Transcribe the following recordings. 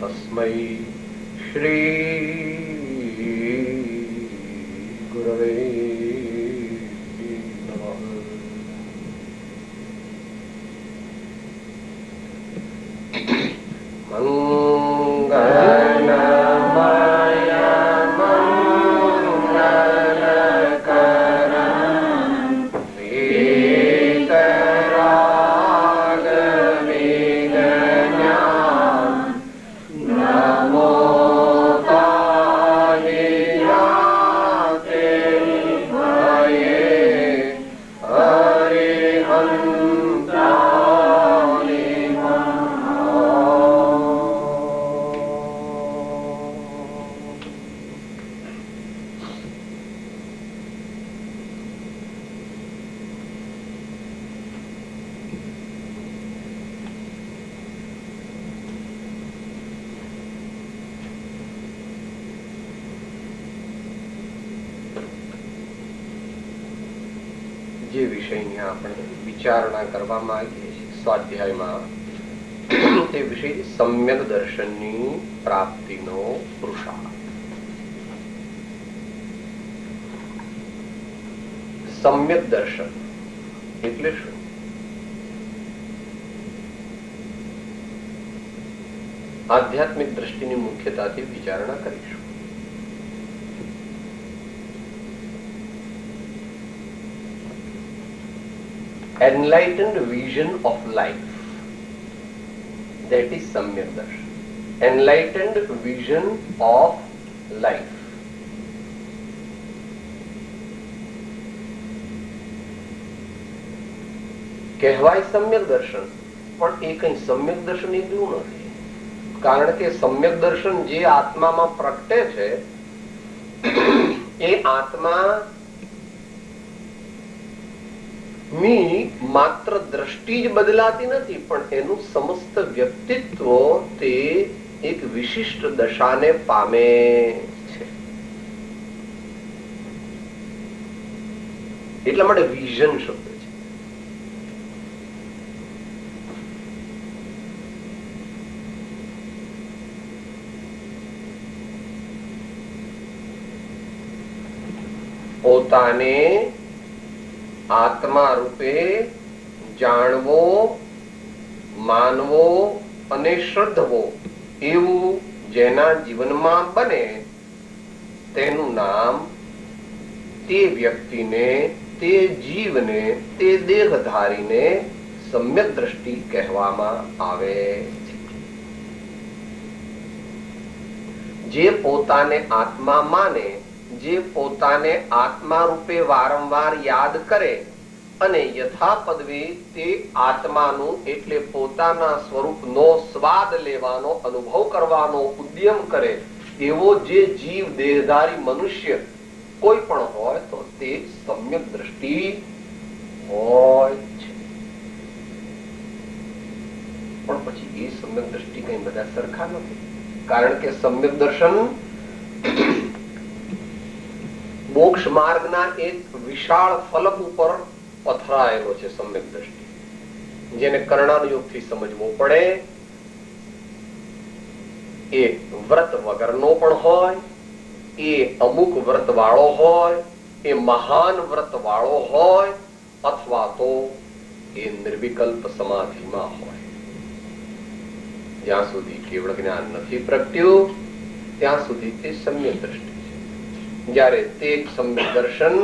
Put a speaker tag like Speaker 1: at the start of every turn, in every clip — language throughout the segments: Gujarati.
Speaker 1: तस्मै श्री गुरवे नमः। જે વિષયની આપણે વિચારણા કરવા માંગીએ છીએ સ્વાધ્યાયમાં, તે વિષય સમ્યક દર્શનની પ્રાપ્તિનો પુરુષાર્થ. સમ્યક દર્શન એટલે શું? આધ્યાત્મિક દ્રષ્ટિની મુખ્યતાથી વિચારણા કરીશું. Enlightened vision of life, that is Samyak Darshan. Enlightened vision of life. કહેવાય સમ્યક દર્શન, પણ એ કઈ સમ્યક દર્શન એટલું નથી. કારણ કે સમ્યક દર્શન જે આત્મામાં પ્રગટે છે, એ આત્મા માત્ર દ્રષ્ટિ જ બદલાતી નથી, પણ એનું સમસ્ત વ્યક્તિત્વ તે એક વિશિષ્ટ દશાને પામે છે. એટલા માટે વિઝન શબ્દ છે. પોતાને આત્મા રૂપે જાણવો, માનવો અને શ્રદ્ધવો એવું જેના જીવનમાં બને, તેનું નામ તે વ્યક્તિને, તે જીવને, તે દેહધારીને સમ્યક દ્રષ્ટિ કહેવામાં આવે છે. જે પોતાને આત્મા માને, જે પોતાને આત્મા રૂપે વારંવાર યાદ કરે અને યથાપદવે તે આત્માનું એટલે પોતાના સ્વરૂપનો સ્વાદ લેવાનો, અનુભવ કરવાનો ઉદ્યમ કરે, એવો જે જીવ દેહધારી મનુષ્ય કોઈ પણ હોય તો તે સમ્યક દ્રષ્ટિ હોય છે. પણ પછી એ સમ્યક દ્રષ્ટિ કઈ બધા સરખા નથી. કારણ કે સમ્યક દર્શન મોક્ષ માર્ગના એક વિશાળ ફલક ઉપર પથરાયેલો છે. સમ્યક દ્રષ્ટિ જેને કર્ણાનુયોગથી સમજવો પડે. એ વ્રત વગરનો પણ હોય, એ અમુક વ્રત વાળો હોય, એ મહાન વ્રત વાળો હોય, અથવા તો એ નિર્વિકલ્પ સમાધિમાં હોય. જ્યાં સુધી કેવળ જ્ઞાન નથી પ્રગટ્યું ત્યાં સુધી તે સમ્યક દ્રષ્ટિ. જયારે તે સમ્યક દર્શન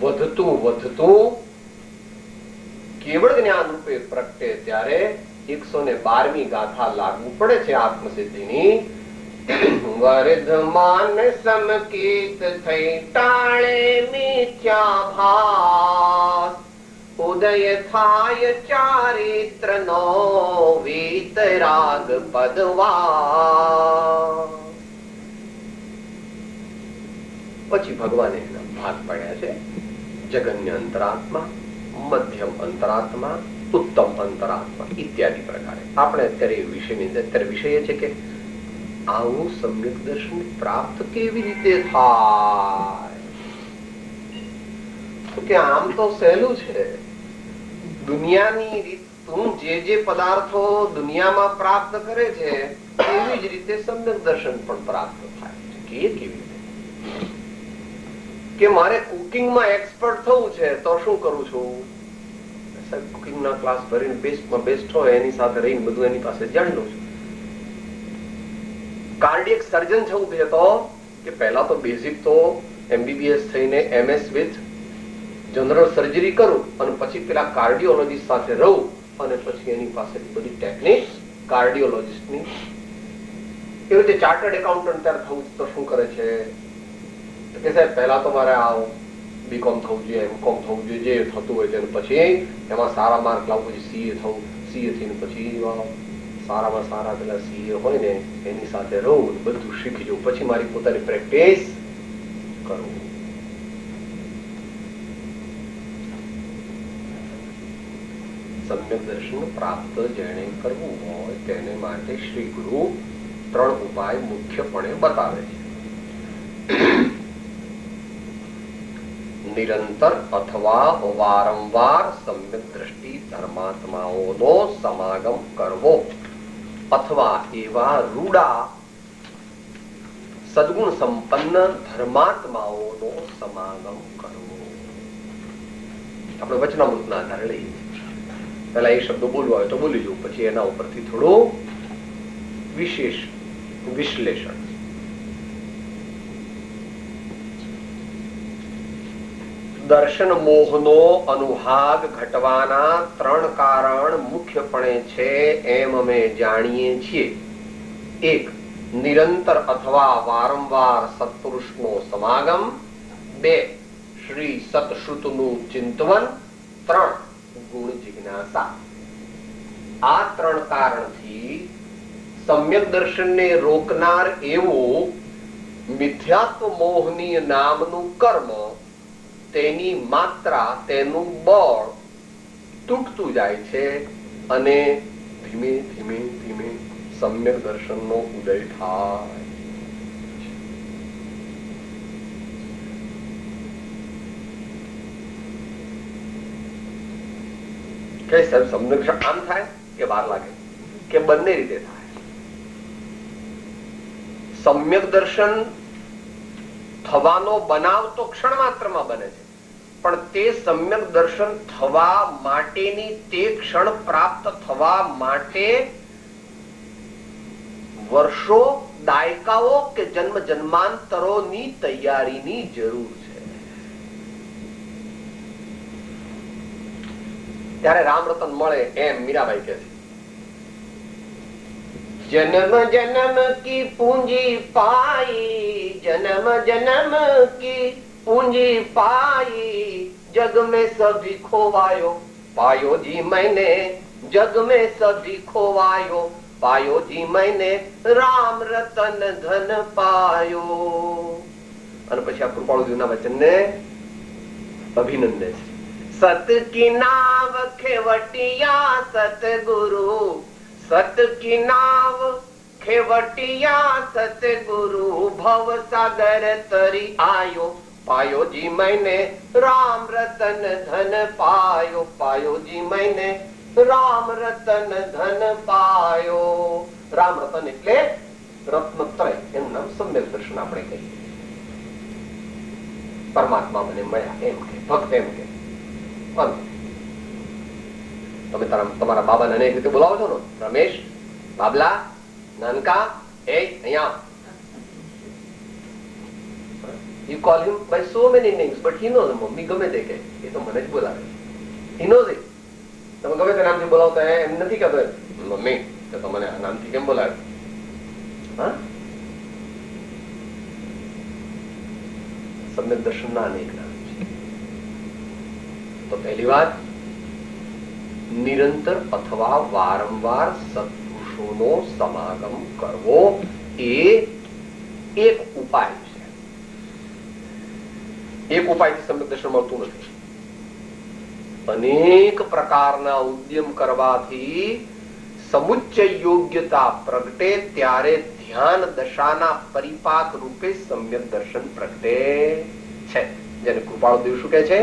Speaker 1: વધતું વધતું કેવળ જ્ઞાન રૂપે પ્રગટે ત્યારે 112મી ગાથા લાગુ પડે છે આત્મસિદ્ધિની. વર્ધમાન સમકીત થઈ ટાળે મિથ્યાભાસ, ઉદય થાય ચારિત્ર નો વીતરાગ પદવા. પછી ભગવાને એના ભાગ પાડ્યા છે. જગન્ય અંતરાત્મા, મધ્યમ અંતરાત્મા, ઉત્તમ અંતરાત્મા ઇત્યાદિ પ્રકારે. આપણે અત્યારે વિષય છે કે આવું સમ્યક દર્શન પ્રાપ્ત કેવી રીતે થાય? તો કે આમ તો સહેલું છે. દુનિયાની રીત તું જે પદાર્થો દુનિયામાં પ્રાપ્ત કરે છે એવી જ રીતે સમ્યક દર્શન પણ પ્રાપ્ત થાય છે. કે કેવી રીતે? કે મારે કુકિંગમાં એક્સપર્ટ થવું છે તો શું કરું છું? સાહેબ કુકિંગના ક્લાસ ભરીને બેસ્ટમાં બેસ્ટ હોય એની સાથે રહીને બધું એની પાસે જાણી લઉં છું. કાર્ડિયક સર્જન થવું છે તો કે પહેલા તો બેઝિક તો MBBS થઈને MS વિથ જનરલ સર્જરી કરું અને પછી પેલા કાર્ડિયોલોજીસ્ટ સાથે રહું અને પછી એની પાસેથી બધી ટેકનિક કાર્ડિયોલોજીસ્ટની. એવી રીતે ચાર્ટર્ડ એકાઉન્ટન્ટ ત્યારે થવું તો શું કરે છે કે સાહેબ પહેલા તો મારે આ BCom થવું જોઈએ, MCom થવું જોઈએ, જે થતું હોય છે, પછી એમાં સારા માર્ક લાવવું, પછી CA થવું, CA થઈને પછી સારામાં સારા પેલા CA હોય ને એની સાથે રહું, બધું શીખી જવું, પછી મારી પોતાની પ્રેક્ટિસ કરું. સમ્યક દર્શન પ્રાપ્ત જેણે કરવું હોય તેને માટે શ્રી ગુરુ 3 ઉપાય મુખ્યપણે બતાવે છે. નિરંતર અથવા વારંવાર સમ્યક દ્રષ્ટિ ધર્માત્માઓનો સમાગમ કરવો અથવા એવા રૂડા સદગુણ સંપન્ન ધર્માત્માઓનો સમાગમ કરવો. આપણે વચનામૃતના આધારે લઈએ. પહેલા એ શબ્દો બોલવા હોય તો બોલી જવું, પછી એના ઉપરથી થોડું વિશેષ વિશ્લેષણ. દર્શન મોહનો અનુભાગ ઘટવાના 3 કારણ મુખ્યપણે છે એમ અમે જાણીએ છીએ. 1. નિરંતર અથવા વારંવાર સત્પુરુષનો સમાગમ. 2. શ્રી સતશ્રુતનું ચિંતવન. 3. ગુણ જિજ્ઞાસા. આ 3 કારણથી સમ્યક દર્શનને રોકનાર એવું મિથ્યાત્વ મોહની નામનું કર્મ, તેની માત્રા, તેનું બળ તૂટતું જાય છે અને ધીમે ધીમે ધીમે સમ્યક દર્શનનો ઉદય થાય. કે સાહેબ સમ્યક દર્શન આમ થાય કે વાર લાગે કે બંને રીતે થાય? સમ્યક દર્શન થવાનો બનાવ તો ક્ષણ માત્રમાં બને છે, પણ તે સમ્યક દર્શન થવા માટેની, તે ક્ષણ પ્રાપ્ત થવા માટે વર્ષો, દાયકાઓ કે જન્મ જન્માંતરોની તૈયારીની જરૂર છે. ત્યારે રામ રતન મળે એમ મીરાબાઈ કહે છે, जन्म जन्म की पूंजी पाई, जन्म जन्म की पूंजी पाई, जग में सभी खोवायो पायो जी मैंने, जग में सभी खोवायो पायो जी मैंने, राम रतन धन पायो. અને પછી આ કૃપાળુજીના વચનને અભિનંદે છે. સત की नाव खेवटिया सतगुरु, सत की नाव खेवटिया सतगुरु, भव सागर तरी आयो पायो जी मैंने, राम रतन धन पायो पायो जी मैंने, राम रतन धन पायो. राम रतन એટલે રત્નત્રય, એનું નામ સમ્યક દર્શન આપણે કહીએ. પરમાત્મા મને મળ્યા એમ કે ભક્ત એમ કે. તમે તમારા બાબાને અનેક રીતે બોલાવો છો ને, રમેશ, બાબલા, નાનકા, એ અહીંયા. You call him by so many names, but he knows. Mummy ગમે તે કે એ તો મને જ બોલાવે. He knows it. તમે ગમે તે નામથી બોલાવતા એમ નથી કહેતો મમ્મી તો મને આ નામથી કેમ બોલાવે? હા, સમ્યક દર્શનના અનેક નામ છે. તો પહેલી વાત, નિરંતર અથવા વારંવાર સત્પુરુષોનો સમાગમ કરવો એ એક ઉપાય છે. એક ઉપાયથી સમ્યક દર્શન મળતું નથી. અનેક પ્રકારના ઉદ્યમ કરવાથી સમુચ્ચય યોગ્યતા પ્રગટે ત્યારે ધ્યાન દશાના પરિપાક રૂપે સમ્યક દર્શન પ્રગટે છે. જેને કૃપાળુદેવ શું કહે છે?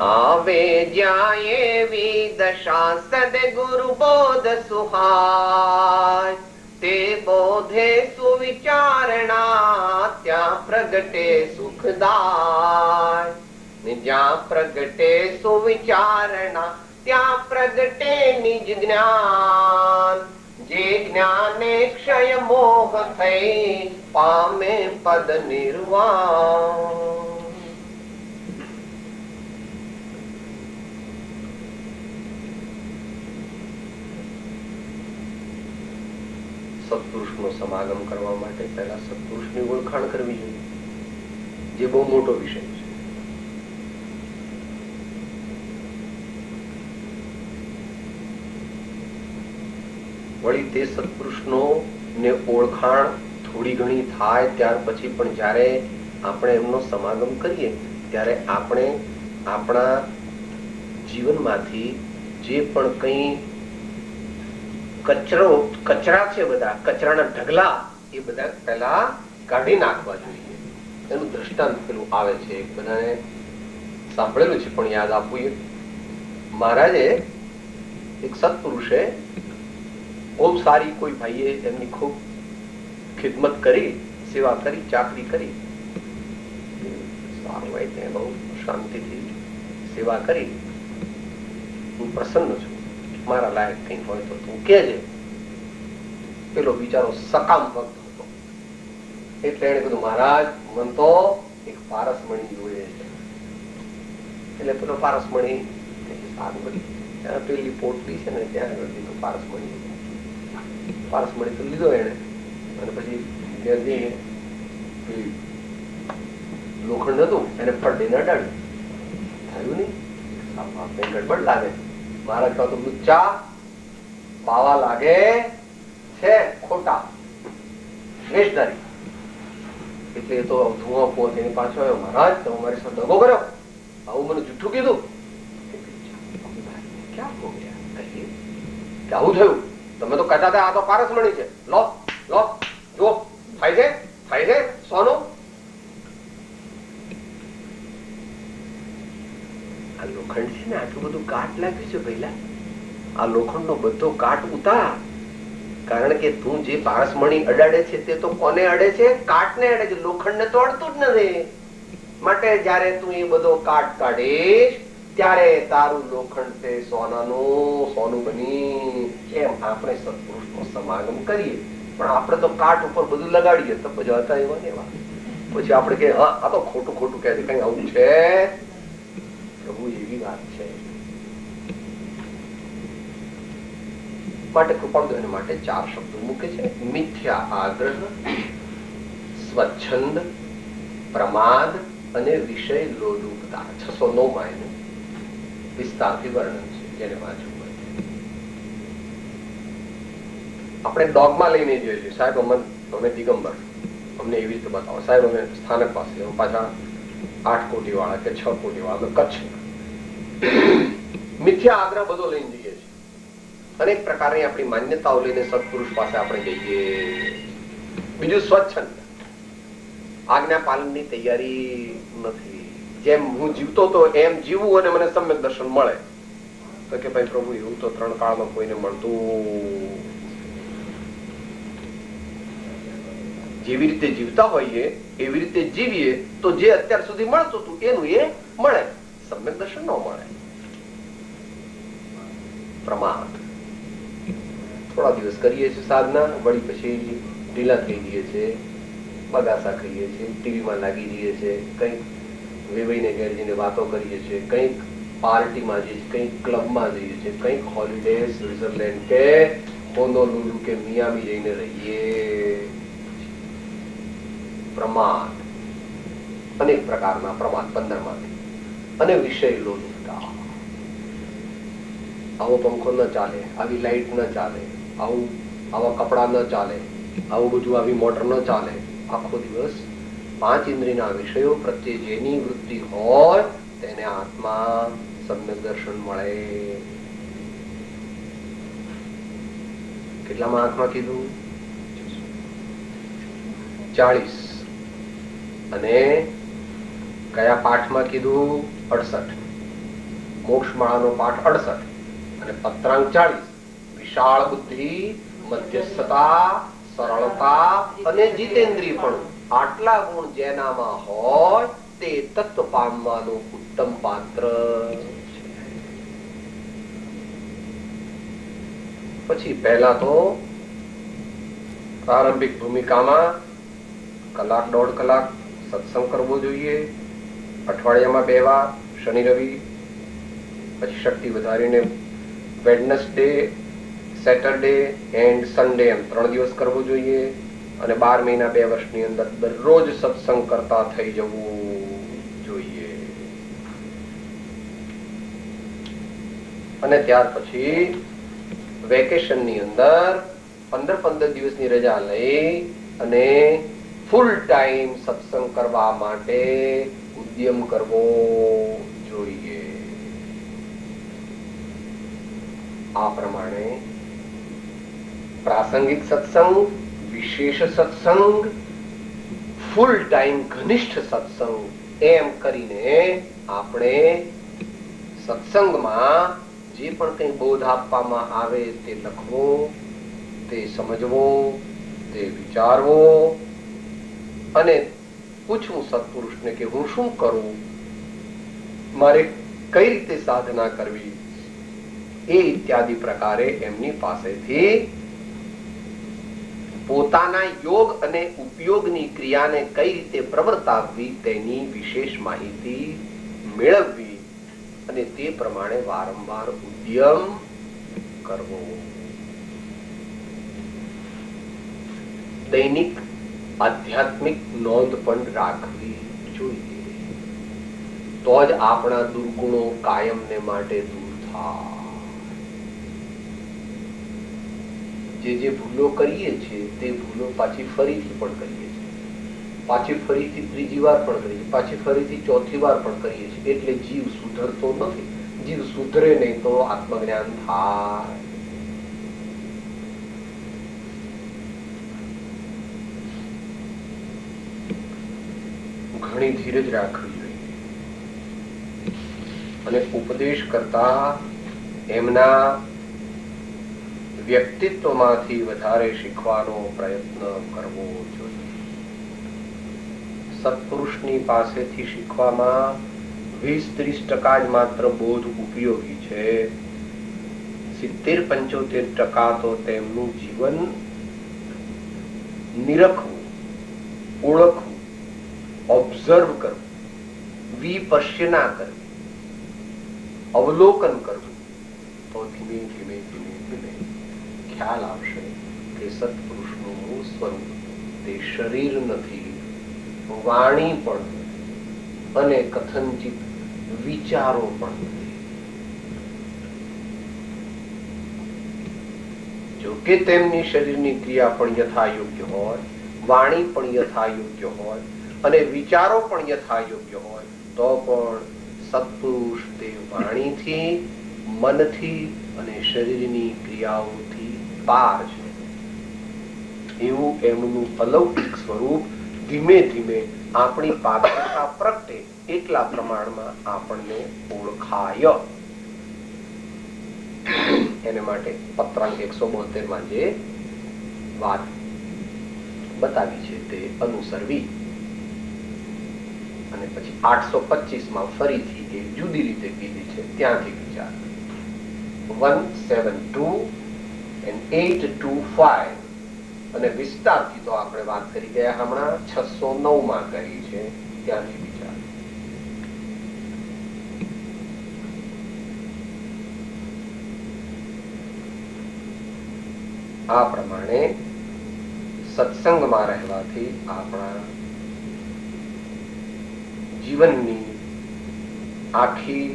Speaker 1: આવે જ્યાં એવી દશા સદગુરુ બોધ સુહાય, તે બોધે સુવિચારણા ત્યાં પ્રગટે સુખદાય. ને જ્યાં પ્રગટે સુવિચારણા ત્યાં પ્રગટે નિજ જ્ઞાન. જે જ્ઞાને ક્ષય મોહ થઈ પામે પદ નિર્વાણ. સત્પુરુષનો સમાગમ કરવા માટે પહેલા સત્પુરુષની ઓળખાણ કરવી જોઈએ, જે બહુ મોટો વિષય છે. વળી તે સત્પુરુષનો ને ઓળખાણ થોડી ઘણી થાય ત્યાર પછી પણ જ્યારે આપણે એમનો સમાગમ કરીએ ત્યારે આપણે આપણા જીવનમાંથી જે પણ કંઈ કચરા છે, બધા કચરાના ઢગલા, એ બધા પહેલા કાઢી નાખવા જોઈએ. એનું દ્રષ્ટાંત પેલું આવે છે, બધાને સાંભળેલું છે પણ યાદ આપવું. મહારાજે એક સત્પુરુષે બહુ સારી કોઈ ભાઈએ એમની ખૂબ ખિદમત કરી, સેવા કરી, ચાકરી કરી, સારું હોય તે બહુ શાંતિથી સેવા કરી. હું પ્રસન્ન છું, મારા લાયક કંઈ હોય તો તું કહેજે. પેલો બિચારો સકામ ભક્ત હતો એટલે એને કીધું, મહારાજ મન તો એક પારસમણી જોઈએ છે. એટલે પેલો પારસમણી સારું બધી પેલી પોટલી છે ને ત્યાં આગળ લીધું પારસમણી. પારસમણી તો લીધો એને, અને પછી ત્યાં જઈએ પેલી લોખંડ હતું એને ફળડીને અડાડ્યું. થયું નહીં, ગડબડ લાગે. મહારાજ કહો તો લુચ્ચા પાવા લાગે છે ખોટા વેશધારી. એટલે એ તો ધુઆ પહોંચે એની પાછો આવ્યો, મહારાજ તમે મારી સાથે દગો કર્યો, આવું મને જુઠ્ઠું કીધું. ક્યાં હો ગયા કહીએ કે આવું થયું? તમે તો કહેતા હતા આ તો પારસમણી છે, લો લો જુઓ થાય છે સોનું. આ લોખંડ છે ને આટલું બધું કાટ લાગ્યું છે પહેલા, આ લોખંડ નો બધો કાટ ઉતાર. કારણ કે તું જે પારસમણી અડાડે છે તે તો કોને અડે છે? કાટને અડે છે, લોખંડ ને તો અડતું જ નથી. માટે જયારે તું એ બધો કાટ કાઢીશ ત્યારે તારું લોખંડ તે સોનું બની. એમ આપણે સત્પુરુષનો સમાગમ કરીએ પણ આપણે તો કાટ ઉપર બધું લગાડીએ તો પછી હતા એવા ને એવા. પછી આપણે કે હા આ તો ખોટું ખોટું કહે છે, કઈ આવું છે પ્રભુ એવી વાત છે. માટે કૃપાળુ એના માટે 4 શબ્દો મૂકે છે: મિથ્યા આગ્રહ, સ્વચ્છંદ, પ્રમાદ અને વિષય લોલુપતા. 609 માં વિસ્તારથી વર્ણન છે, જેને વાંચવું હોય. આપણે ડોગમાં લઈને જોઈએ છીએ, સાહેબ અમે દિગંબર, અમને એવી રીતે બતાવો, સાહેબ અમે સ્થાનક પાસે, પાછા 8 કોટી વાળા કે 6 કોટી વાળા, અમે કચ્છ. મિથ્યા આગ્રહ બધો લઈને જઈએ છીએ. અનેક પ્રકારની આપણી માન્યતાઓ લઈને સત્પુરુષ પાસે આપણે જઈએ. બીજું સ્વચ્છંદ, આજ્ઞા પાલનની તૈયારી નથી. જેમ હું જીવતો હતો એમ જીવવું અને મને સમ્યક દર્શન મળે તો કે ભાઈ પ્રભુ એવું તો 3 કાળમાં કોઈને મળતું. જેવી રીતે જીવતા હોઈએ એવી રીતે જીવીએ તો જે અત્યાર સુધી મળતું હતું એનું એ મળે, સમ્યક દર્શન ન મળે. પ્રમાદ, થોડા દિવસ કરીએ છીએ સાધના, વળી પછી ઢીલા થઈ જઈએ છીએ, બગાસા ખાઈએ છીએ, ટીવીમાં લાગી જઈએ છીએ, કંઈક વેવાઈને ઘેર જઈને વાતો કરીએ છીએ, કંઈક પાર્ટીમાં જઈએ છીએ, કંઈક ક્લબમાં જઈએ છીએ, કંઈક હોલિડે સ્વિટ્ઝરલેન્ડ કે હોનોલુલુ કે મિયામી જઈને રહીએ. પ્રમાદ, અનેક પ્રકારના પ્રમાદ 15 માંથી. અને વિષય લોલુપતા, આવો પંખો ન ચાલે, આવી લાઈટ ન ચાલે, આવા કપડા ન ચાલે, આવું બધું, આવી મોટર ન ચાલે. આખો દિવસ 5 ઇન્દ્રિયના વિષયો પ્રત્યે જેની વૃત્તિ હોય તેને આત્મા સમ્યક દર્શન મળે. કેટલામાં આંખમાં કીધું? 40. અને કયા પાઠમાં કીધું? 68. મોક્ષમાળાનો પાઠ 68 અને પત્રાંક 40. વિશાળ બુદ્ધિ, મધ્યસ્થતા, સરળતા અને જીતેન્દ્રિયપણું, આટલા ગુણ જેનામાં હોય તે તત્વ પામવાનું ઉત્તમ પાત્ર. પછી પહેલા તો પ્રારંભિક ભૂમિકામાં કલાક 1.5 કલાક સત્સંગ કરવો જોઈએ, અઠવાડિયામાં 2 વાર, શનિ રવિ. પછી શક્તિ વધારીને વેડનસડે, સેટરડે એન્ડ સન્ડે એમ 3 દિવસ કરવો જોઈએ. અને 12 મહિના 2 વર્ષની અંદર દરરોજ સત્સંગ કરતા થઈ જવું જોઈએ. અને ત્યાર પછી વેકેશનની અંદર 15 દિવસની રજા લઈ અને ફૂલ ટાઈમ સત્સંગ કરવા માટે ઉદ્યમ કરવો જોઈએ. આ પ્રમાણે પ્રાસંગિક સત્સંગ, વિશેષ સત્સંગ, ફૂલ ટાઈમ ઘનિષ્ઠ સત્સંગ એમ કરીને આપણે સત્સંગમાં જે પણ કંઈ બોધ આપવામાં આવે તે લખવો, તે સમજવો, તે વિચારવો અને પૂછવું સત્પુરુષને કે હું શું કરું, મારે કઈ રીતે સાધના કરવી, એ ઇત્યાદિ પ્રકારે એમની પાસેથી પોતાના યોગ અને ઉપયોગની ક્રિયાને કઈ રીતે પ્રવર્તાવવી તેની વિશેષ માહિતી મેળવવી અને તે પ્રમાણે વારંવાર ઉદ્યમ કરવો. દૈનિક આધ્યાત્મિક નોંધ પણ રાખવી જોઈએ. તો જ આપણા દુર્ગુણો કાયમને માટે દૂર થાય. જે ભૂલો કરીએ છીએ તે ભૂલો પાછી ફરીથી પણ કરીએ છીએ, પાછી ફરીથી 3જી વાર પણ કરીએ, પાછી ફરીથી 4થી વાર પણ કરીએ છીએ. એટલે જીવ સુધરતો નથી. જીવ સુધરે નહીં તો આત્મજ્ઞાન થાય. ઘણી ધીરજ રાખવી જોઈએ અને ઉપદેશ કરતા એમના વ્યક્તિત્વમાંથી વધારે શીખવાનો પ્રયત્ન કરવો જોઈએ. સત્પુરુષની પાસેથી શીખવામાં 20-30% જ માત્ર બોધ ઉપયોગી છે. 70-75% તો તેમનું જીવન નિરખવું, ઓળખવું, ઓબ્ઝર્વ કરવું, વિપશ્યના કરવી, અવલોકન કરવું, તો ધીમે ધીમે ધીમે ધીમે ખ્યાલ આવશે કે સત્પુરુષનું મૂળ સ્વરૂપ તે શરીર નથી, વાણી પણ નથી અને કથનચિત વિચારો પણ નથી. જો કે તેમની શરીરની ક્રિયા પણ યથાયોગ્ય હોય, વાણી પણ યથાયોગ્ય હોય અને વિચારો પણ યથાયોગ્ય હોય તો પણ સત્પુરુષ તે વાણીથી, મનથી અને શરીરની ક્રિયાઓથી પાર છે. એવું એમનું અલૌકિક સ્વરૂપ ધીમે ધીમે આપણી પાત્રતા પ્રગટે એટલા પ્રમાણમાં આપણને ઓળખાય. એને માટે પત્રાંક 172 જે વાત બતાવી છે તે અનુસરવી. અને પછી 825 ફરીથી એ જુદી રીતે કીધી છે, ત્યાંથી વિચાર. 172 and 825 અને વિસ્તારથી તો આપણે વાત કરી ગયા, હમણાં 609 કરી છે, ત્યાંથી વિચાર. આ પ્રમાણે સત્સંગમાં રહેવાથી આપણા જીવનની આખી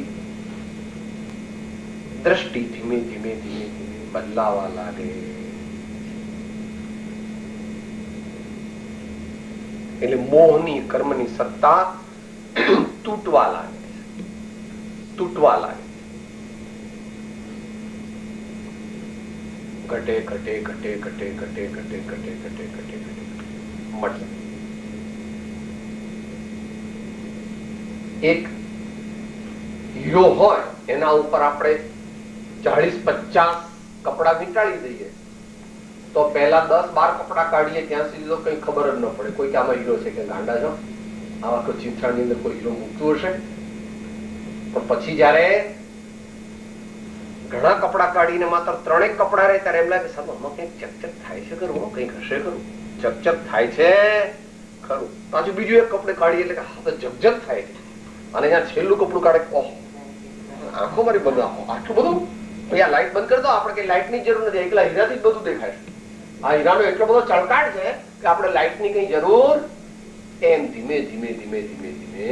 Speaker 1: દ્રષ્ટિ ધીમે ધીમે ધીમે ધીમે બદલાવા લાગે. એટલે મોહની, કર્મની સત્તા તૂટવા લાગે, તૂટવા લાગે. ઘટે ઘટે ઘટે ઘટે ઘટે ઘટે ઘટે ઘટે ઘટે ઘટે મતલબ હીરો હોય એના ઉપર આપણે 40-50 કપડા વીંટાળી દઈએ તો પહેલા 10-12 કપડા કાઢીએ ત્યાં સુધી તો કઈ ખબર જ ન પડે કોઈ કે આમાં હીરો છે કે ગાંડા છો, આવા કોઈ ચિંતાની અંદર કોઈ હીરો મૂકતું હશે. પણ પછી જયારે ઘણા કપડા કાઢીને માત્ર 3 કપડા રહે ત્યારે એમ લાગે સાહેબ આમાં કઈક ચકચક થાય છે ખરું, કઈક હશે ખરું, ચકચક થાય છે ખરું. પાછું બીજું એક કપડે કાઢીએ એટલે હા તો જગજગ થાય છે. અને જ્યાં છેલ્લું કપડું કાઢે ઓહ આંખો મારી બંધ, આટલું બધું આ લાઈટ બંધ કરી દો, આપણે કઈ લાઈટ ની જરૂર નથી, એકલા હીરાથી જ બધું દેખાય છે. આ હીરાનો એટલો બધો ચળકાટ છે કે આપણે લાઈટ ની કઈ જરૂર. એમ ધીમે ધીમે ધીમે ધીમે ધીમે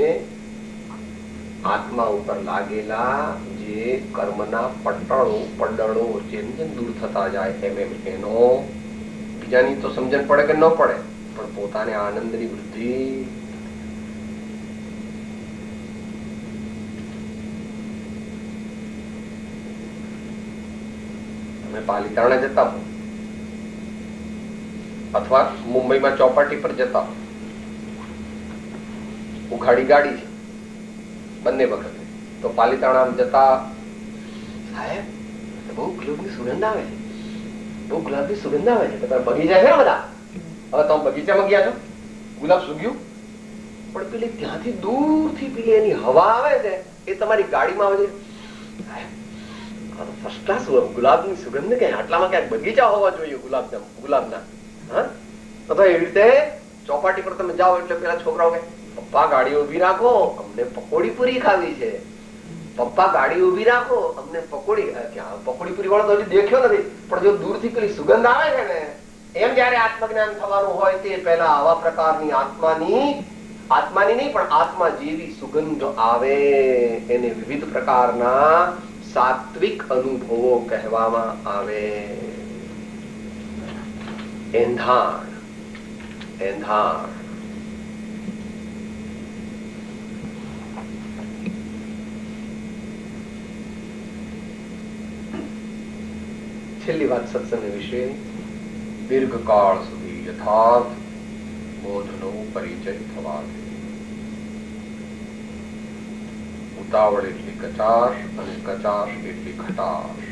Speaker 1: આત્મા ઉપર લાગેલા જે કર્મના પડળો જેમ જેમ દૂર થતા જાય એમ એમ એનો બીજાની તો સમજણ પડે કે ન પડે પણ પોતાને આનંદની વૃદ્ધિ. તમે પાલિતાણા જતા હો અથવા મુંબઈમાં ચોપાટી પર જતા હો, ઉઘાડી ગાડી છે બંને વખતે, તો પાલિતાણા જતા સાહેબ બહુ ગુલાબની સુગંધ આવે છે, બહુ ગુલાબની સુગંધ આવે છે. તો બગીચા છે ને બધા, હવે તમે બગીચામાં ગયા છો, ગુલાબ સુગ્યું, પણ પેલી ત્યાંથી દૂરથી પેલી એની હવા આવે છે એ તમારી ગાડીમાં આવે છે. ફર્સ્ટ ક્લાસ ગુલાબની સુગંધ કે આટલામાં ક્યાંક બગીચા હોવા જોઈએ ગુલાબના. હા તો એવી રીતે ચોપાટી પર તમે જાઓ એટલે પેલા છોકરાઓ કે પપ્પા ગાડી ઉભી રાખો અમને પકોડી પૂરી ખાવી છે, પપ્પા ગાડી ઉભી રાખો અમને પકોડી. પકોડી પૂરી વાળો તો હજી દેખ્યો નથી પણ જો દૂરથી પેલી સુગંધ આવે છે ને એમ જયારે આત્મજ્ઞાન થવાનું હોય તે પહેલા આવા પ્રકારની આત્માની નહીં પણ આત્મા જેવી સુગંધ આવે એને વિવિધ પ્રકારના સાત્વિક અનુભવો કહેવામાં આવે. એંધાણ છેલ્લી વાત સત્સંગ વિશે. દીર્ઘકાળ સુધી યથાર્થ બોધનો પરિચય થવાથી ઉતાવળ એટલી કચાશ અને કચાશ એટલી ખટાશ.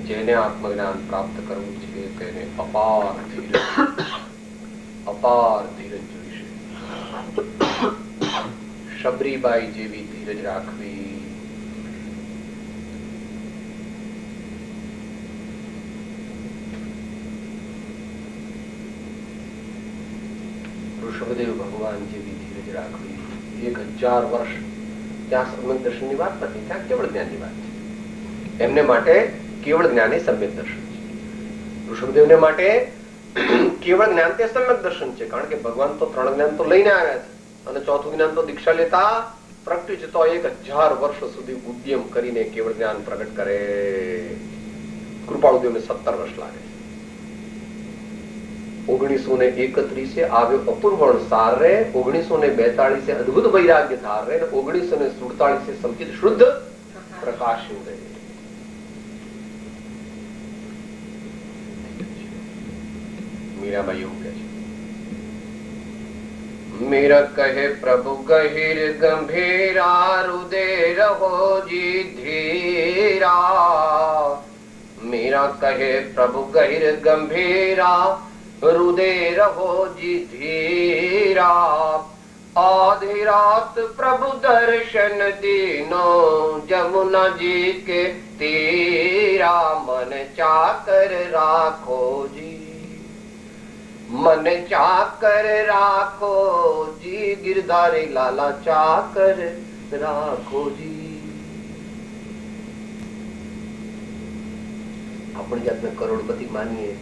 Speaker 1: જેને આત્મજ્ઞાન પ્રાપ્ત કરવું છે તેને અપાર ધીરજ જોઈશે. શબરીબાઈ જેવી ધીરજ રાખવી. ઋષભદેવ ભગવાન જેવી ધીરજ રાખવી. 1000 વર્ષ ત્યાં સમ્યક દર્શનની વાત નથી, ત્યાં કેવળ જ્ઞાનની વાત છે. એમને માટે કેવળ જ્ઞાન એ સમ્યક દર્શન છે. ઋષભદેવને માટે કેવળ જ્ઞાન તે સમ્યક દર્શન છે, કારણ કે ભગવાન તો 3 જ્ઞાન તો લઈને આવ્યા છે અને 4થું જ્ઞાન તો દીક્ષા લેતા પ્રગટ્યું છે. તો 1000 વર્ષ સુધી ઉદ્યમ કરીને કેવળ જ્ઞાન પ્રગટ કરે. કૃપાળુદેવને 17 વર્ષ લાગે છે. 1931 આવ્યો અપૂર્વણ સાર રે, 1942 અદભુત વૈરાગ્ય ધાર રે, 1947 સંકિત શુદ્ધ પ્રકાશ રે. મીરાબાઈ એવું કહે છે. मीरा कहे प्रभु गहिर गंभीरा हृदय रहो जी धीरा. मीरा કહે પ્રભુ ગહિર ગંભીરા હૃદય રહો જી ધીરા. આધી રાત પ્રભુ દર્શન દીનો જમુના જી કે તીરા. મન ચાકર રાખો જી, મન ચાકર રાખો જી, ગિરધારી લાલા ચાકર રાખો જી. આપણે જાતને કરોડપતિ માનીએ,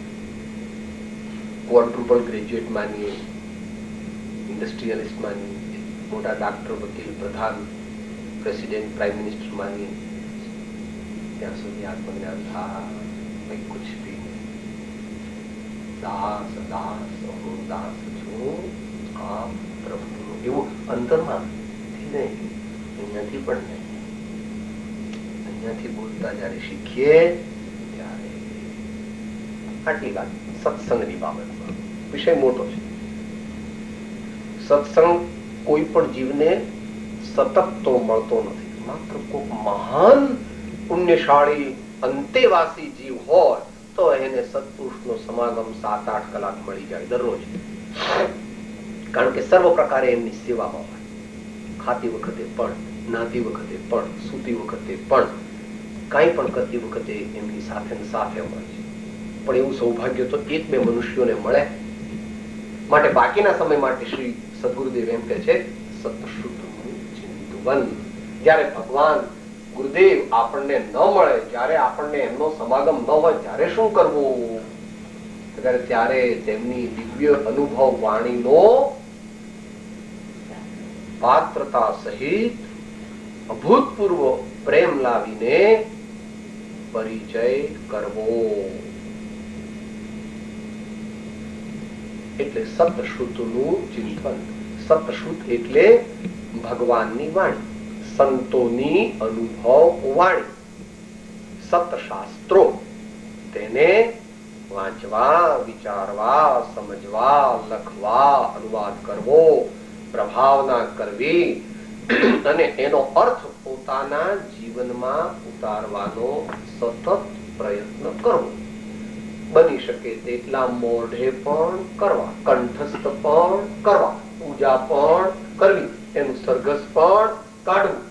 Speaker 1: ક્વોડ્રુપલ ગ્રેજ્યુએટ માનીએ, ઇન્ડસ્ટ્રીયલિસ્ટ માનીએ, મોટા ડોક્ટર, વકીલ, પ્રધાન, પ્રેસિડેન્ટ, પ્રાઇમ મિનિસ્ટર માનીએ, ત્યાં સુધી આત્મજ્ઞાન થાય કુછ ભી નહીં. દાસ દાસ હું દાસ છું આપ પ્રભુનું, એવું અંતરમાં નહીં, અહીંયાથી પણ નહીં. અહીંયાથી બોલતા જયારે શીખીએ ત્યારે. આટલી વાત સત્સંગની બાબતમાં. વિષય મોટો છે. સત્સંગ કોઈ પણ જીવને સતત તો મળતો નથી. માત્ર કોઈક મહાન પુણ્યશાળી અંતેવાસી જીવ હોય તો એને સત્પુરુષનો સમાગમ 7-8 કલાક મળી જાય દરરોજ. કારણ કે સર્વ પ્રકારે એમની સેવામાં હોય. ખાતી વખતે પણ, નાતી વખતે પણ, સૂતી વખતે પણ, કાંઈ પણ કરતી વખતે એમની સાથે સાથે હોય છે. પણ એવું સૌભાગ્ય તો 1-2 મનુષ્યોને મળે. માટે બાકીના સમય માટે શ્રી સદગુરુદેવ એમ કે છે સતશ્રુતનું ચિંતવન. જ્યારે ભગવાન ગુરુદેવ આપણને ન મળે, જ્યારે આપણને એમનો સમાગમ ન હોય, ત્યારે શું કરવું? ત્યારે તેમની દિવ્ય અનુભવ વાણીનો પાત્રતા સહિત અભૂતપૂર્વ પ્રેમ લાવીને પરિચય કરવો. એટલે સતશ્રુતનું ચિંતન. સતશ્રુત એટલે ભગવાનની વાણી, સંતોની અનુભવ વાણી, સતશાસ્ત્રો. તેને વાંચવા, વિચારવા, સમજવા, લખવા, અનુવાદ કરવો, પ્રભાવના કરવી અને એનો અર્થ પોતાના જીવનમાં ઉતારવાનો સતત પ્રયત્ન કરવો. બની શકે તેટલા મોઢે પણ કરવા, કંઠસ્થ પણ કરવા, પૂજા પણ કરવી, એનું સરઘસ પણ કાઢવું.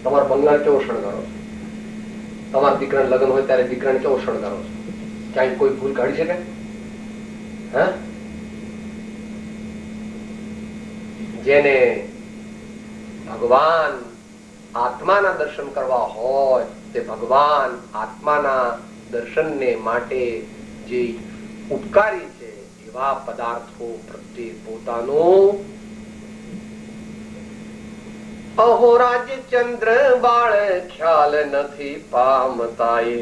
Speaker 1: તમારા બંગલા કેવો શણગારો છો? તમારા દીકરાને લગ્ન હોય ત્યારે દીકરાને કેવો શણગારો છો? ક્યાંય કોઈ ભૂલ કાઢી શકે? જેને ભગવાન આત્માના દર્શન કરવા હોય તે ભગવાન આત્માના દર્શનને માટે જે ઉપકારી છે એવા પદાર્થો પ્રત્યે પોતાનું અહોરાજ ચંદ્ર બાળ ખ્યાલ નથી પામતાએ.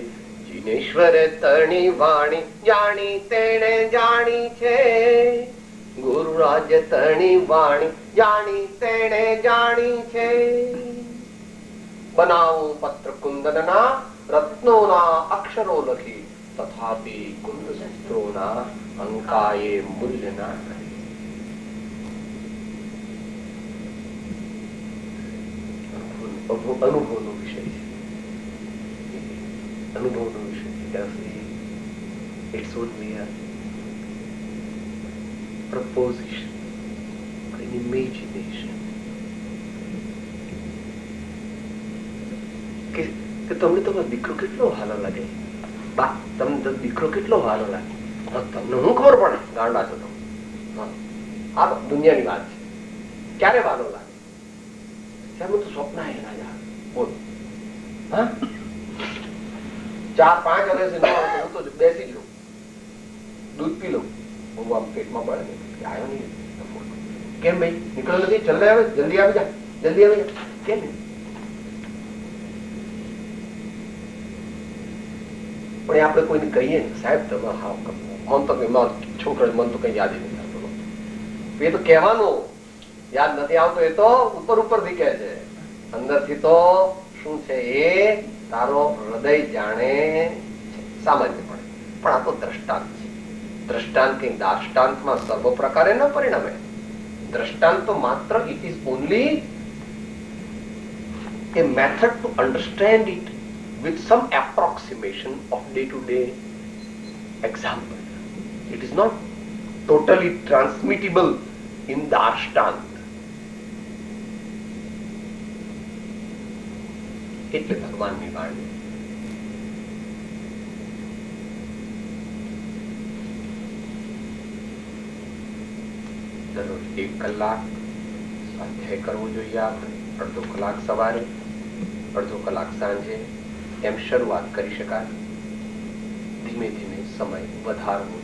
Speaker 1: જીનેશ્વર તણી વાણી જાણી તેણે જાણી છે. ગુરુરાજ તણી વાણી જાણી તેણે જાણી છે. બનાવું પત્ર કુંદનના રત્નોના અક્ષરો લખી, તથાપી કુંદ સૂત્રોના અંકાએ મૂલ્ય ના કરી. અનુભવનો વિષય છે. અનુભવનો વિષય છે. It's only a proposition, an imagination. કે તમને તમારો દીકરો કેટલો હાલો લાગે? બા, તમને દીકરો કેટલો હાલો લાગે? તમને હું ખબર પડે? ગાંડા છો તમે. આ દુનિયાની વાત છે. ક્યારે વાલો લાગે? ત્યારે તો સ્વપ્ન એના યાર બોલો. 4-5 વર્ષ હું તો બેસી જ લઉં, દૂધ પી લઉં. હું આમ પેટમાં બળે ને આવ્યો નહીં. કેમ ભાઈ નીકળો નથી? જલ્દી આવે, જલ્દી આવી જા, જલ્દી આવી જા. કેમ? પણ આપણે કોઈને કહીએ ને સાહેબ તમે હા મન તો છોકરા મન તો કઈ યાદ નથી આવતો. એ તો કહેવાનું યાદ નથી આવતો. એ તો ઉપર ઉપરથી કહે છે. અંદરથી તો શું છે એ તારો હૃદય જાણે સામાન્યપણે. પણ આ તો દ્રષ્ટાંત છે. દ્રષ્ટાંત કઈ દાર્ષ્ટાંતમાં સર્વ પ્રકારે ન પરિણમે. દ્રષ્ટાંત તો માત્ર it is only a method to understand it with some approximation of day-to-day example. It is not totally transmittable in Darshtant. એટલે ભગવાનની વાણી દરરોજ 1 કલાક સ્વાધ્યાય કરવો જોઈએ. આપણે અડધો કલાક સવારે, અડધો કલાક સાંજે, એમ શરૂઆત કરી શકાય. ધીમે ધીમે સમય વધારવો.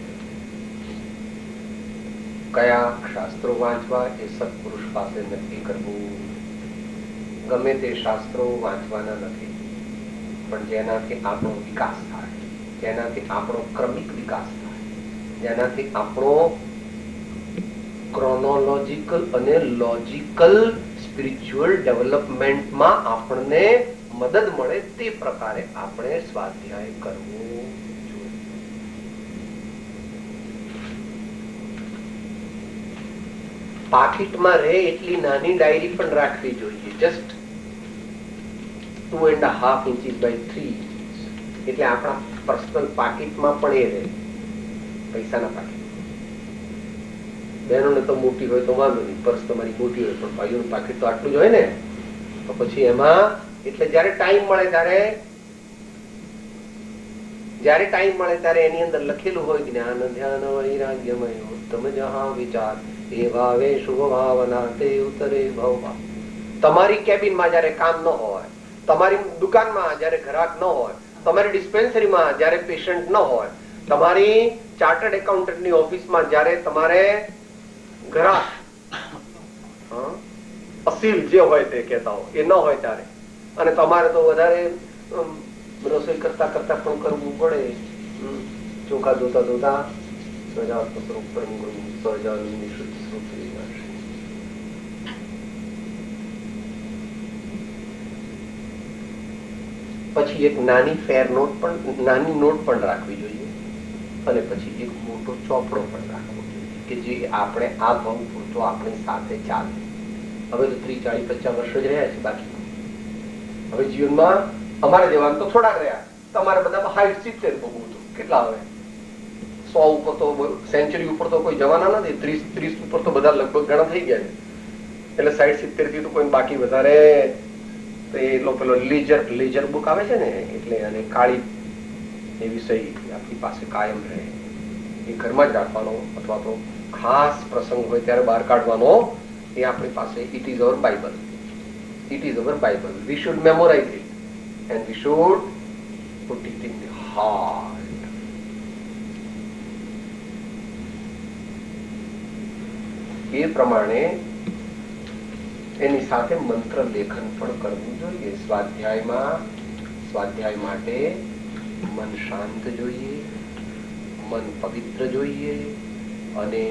Speaker 1: કયા શાસ્ત્રો વાંચવા એ સત્પુરુષ પાસે નક્કી કરવું. ગમે તે શાસ્ત્રો વાંચવાના નથી, પણ જેનાથી આપણો વિકાસ થાય, જેનાથી આપણો ક્રમિક વિકાસ થાય, જેનાથી આપણો ક્રોનોલોજીકલ અને લોજિકલ સ્પિરિચ્યુઅલ ડેવલપમેન્ટમાં આપણને મદદ મળે તે પ્રકારે આપણે સ્વાધ્યાય કરવો જોઈએ. પાકીટમાં રહે એટલી નાની ડાયરી પણ રાખવી જોઈએ. Just 2.5 inches by 3 inches. એટલે આપણા પર્સનલ પાકીટમાં પણ એ રહે, પૈસાના પાકીટ. બહેનોને તો મોટી હોય તો વાંધો નહીં, પર્સ તમારી મોટી હોય, પણ ભાઈઓનું પાકીટ તો આટલું જ હોય ને. તો પછી એમાં એટલે જ્યારે ટાઈમ મળે ત્યારે એની અંદર લખેલું હોય જ્ઞાન ધ્યાન વૈરાગ્યમય ઉત્તમ જહા વિચાર એ ભાવે શુભ ભાવના તે ઉતરે ભવમાં. તમારી કેબિનમાં જયારે કામ ન હોય, તમારી દુકાનમાં જયારે ગ્રાહક ન હોય, તમારી ડિસ્પેન્સરીમાં જયારે પેશન્ટ ન હોય, તમારી ચાર્ટર્ડ એકાઉન્ટન્ટની ઓફિસમાં જયારે તમારે ગ્રાહક અસીલ જે હોય તે કહેતા હોય એ ન હોય ત્યારે, અને તમારે તો વધારે રસોઈ કરતા કરતા પણ કરવું પડે, ચોખા ધોતા ધોતા પછી એક નાની ફેર નોટ પણ, નાની નોટ પણ રાખવી જોઈએ, અને પછી એક મોટો ચોપડો પણ રાખવો જોઈએ કે જે આપણે આ ભવ પૂરતો આપણી સાથે ચાલે. હવે તો 30, 40, 50 વર્ષો જ રહ્યા છે, બાકી હવે જીવનમાં અમારા જેવા તો થોડાક રહ્યા. તમારે બધા 60, 70 બહુ હતું. કેટલા હવે 100 ઉપર તો, સેન્ચુરી ઉપર તો કોઈ જવાના નથી. 30 ઉપર તો બધા લગભગ ઘણા થઈ ગયા છે. એટલે 60, 70 થી તો કોઈ બાકી વધારે પેલો લેજર બુક આવે છે ને, એટલે અને કાળી એ વિષય આપણી પાસે કાયમ રહે, એ ઘરમાં જ રાખવાનો, અથવા તો ખાસ પ્રસંગ હોય ત્યારે બહાર કાઢવાનો. એ આપણી પાસે it is our Bible. It is our Bible. We should memorize it and we should put it in the heart. એ પ્રમાણે એની સાથે મંત્ર લેખન પણ કરવું જોઈએ. સ્વાધ્યાય માટે મન શાંત જોઈએ, મન પવિત્ર જોઈએ, અને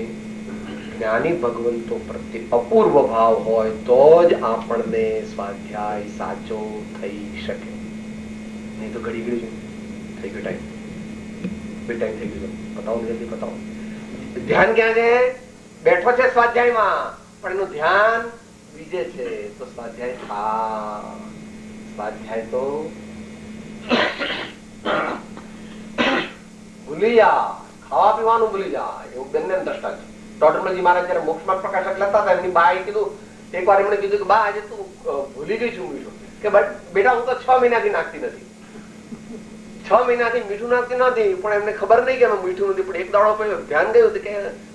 Speaker 1: જ્ઞાની ભગવંતો પ્રત્યે અપૂર્વ ભાવ હોય તો જ આપણને સ્વાધ્યાય સાચો થઈ શકે. નહીં તો ઘડી ઘડી થઈ ગયો ટાઈમ, બે ટાઈમ થઈ ગયો, પતાવો જલ્દી પતાવો. ધ્યાન ક્યાં છે? બેઠો છે સ્વાધ્યાયમાં, પણ એનું ધ્યાન બીજે છે. તો સ્વાધ્યાય તો ભૂલી જા, ખાવા પીવાનું ભૂલી જાય, એવું બંને દ્રષ્ટા છે. ટોટરમલજી મહારાજ જયારે મોક્ષ પ્રકાશક લેતા હતા, એમની બાએ કીધું, એકવાર એમણે કીધું કે બા આજે તું ભૂલી ગઈ છું મીઠું. કે બેટા હું તો 6 મહિનાથી નાખતી નથી, 6 મહિનાથી મીઠું નાખતી નથી. પણ એમને ખબર નહીં કે મીઠું નથી, પણ એક દાડો પછી ધ્યાન ગયું કે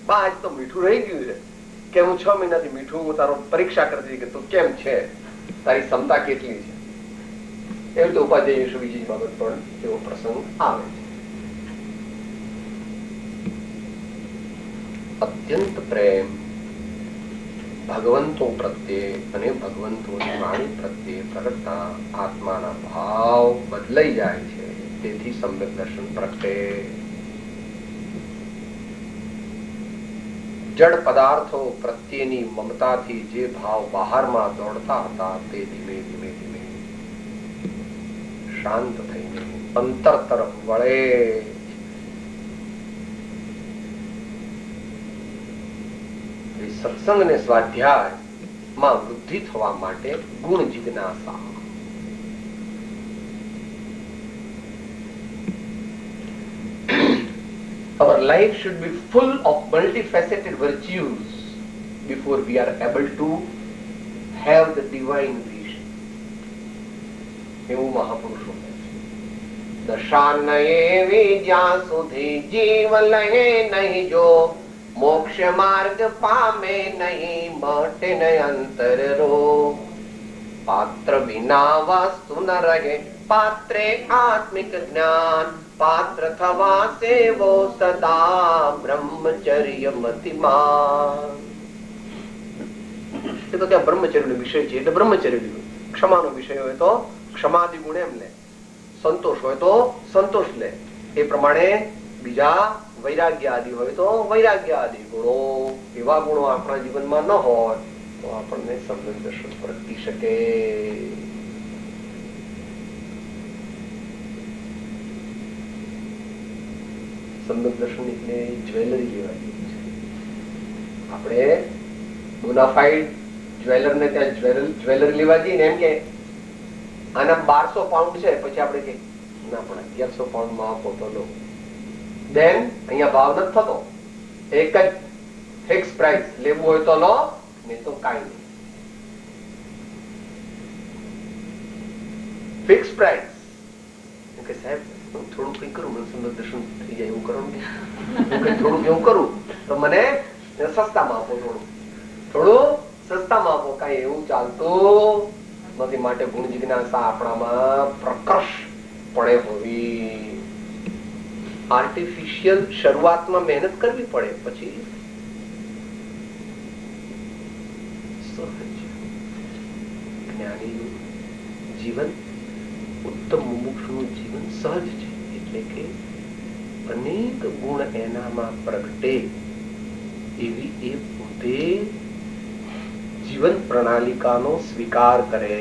Speaker 1: બા આજ તો મીઠું રહી ગયું છે, કે હું 6 મહિનાથી મીઠું, હું તારો પરીક્ષા કરતી કે તું કેમ છે, તારી ક્ષમતા કેટલી છે. એવી રીતે ઉપાધ્યાય બીજી બાબત પણ એવો પ્રસંગ આવે છે. અત્યંત પ્રેમ ભગવંતો પ્રત્યે અને ભગવંતોની વાણી પ્રત્યે પ્રગટતા આત્માના ભાવ બદલાઈ જાય છે. તેથી સમ્યક દર્શન પ્રગટે. જડ પદાર્થો પ્રત્યેની મમતાથી જે ભાવ બહારમાં દોડતા હતા તે ધીમે ધીમે ધીમે શાંત થઈને અંતર તરફ વળે. સત્સંગ અને સ્વાધ્યાય માં વૃદ્ધિ થવા માટે ગુણ જિજ્ઞાસા. Our life should be full of multifaceted virtues before we are able to have the divine vision. એવું મહાપુરુષો કહે છે. દશા નયે જ્યાં સુધી જીવ લહે નહીં જો, મોક્ષ માર્ગ પામે નહીં મટે ન અંતર રો. પાત્ર વિના વસ્તુ ન રહે, પાત્રે આત્મિક જ્ઞાન. પાત્ર થવા સેવો સદા બ્રહ્મચર્ય મતિમાન. એ તો ત્યાં બ્રહ્મચર્યનો વિષય છે એટલે બ્રહ્મચર્ય લીધું. ક્ષમાનો વિષય હોય તો ક્ષમાદિ ગુણ એમ લે, સંતોષ હોય તો સંતોષ લે. એ પ્રમાણે બીજા વૈરાગ્ય આદિ હોય તો વૈરાગ્ય આદિ ગુણો. એવા ગુણો આપણા જીવનમાં ન હોય તો આપણને સમ્યક દર્શન પ્રગટી શકે. સમ્યક દર્શન એટલે જ્વેલરી જેવા જેવું છે. આપણે બોનાફાઈડ જ્વેલર ને ત્યાં જ્વેલરી લેવા જઈએ ને એમ કે આના 1200 પાઉન્ડ છે, પછી આપણે કે ના પણ 1100 પાઉન્ડ માં આપો તો લો. દેન અહીંયા ભાવ નથી થતો, એક જ ફિક્સ પ્રાઇસ, લેવું હોય તો લો, નહીં તો કાંઈ નહીં. Fix price. કે સાહેબ થોડું કઈ કરું, મને સુંદર દર્શન થઈ જાય એવું કરો ને, હું કઈ થોડુંક એવું કરું તો મને સસ્તામાં આપો, થોડું સસ્તામાં આપો. કઈ એવું ચાલતું નથી. માટે ગુણ જિજ્ઞાસા આપણામાં પ્રકર્ષપણે હોવી. આર્ટિફિશિયલ શરૂઆતમાં મહેનત કરવી પડે, પછી સહજ જ્ઞાની જીવન, ઉત્તમ મુમુક્ષુનું જીવન સહજ છે. એટલે કે અનેક ગુણ એનામાં પ્રગટે એવી એ પોતે જીવન પ્રણાલિકાનો સ્વીકાર કરે.